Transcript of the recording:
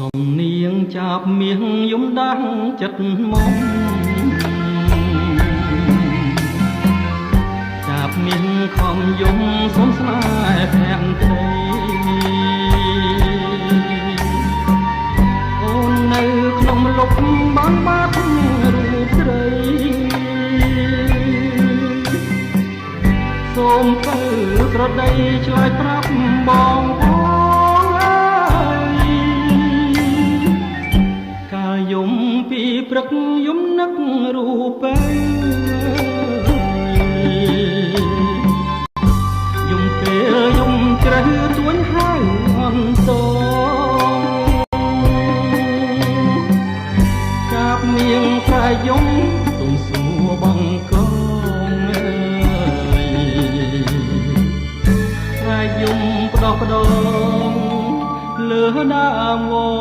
សំនៀងចាប់មាសយំដាស់ចិត្តមុំចាប់មាសខំយំសុំស្នេហ៍ភក្តីអូននៅក្នុងលុបបានបាត់រូបស្រីសូមទៅស្រដីឆ្លើយប្រាប់បងយំពីព្រឹកយំនឹករូបពេ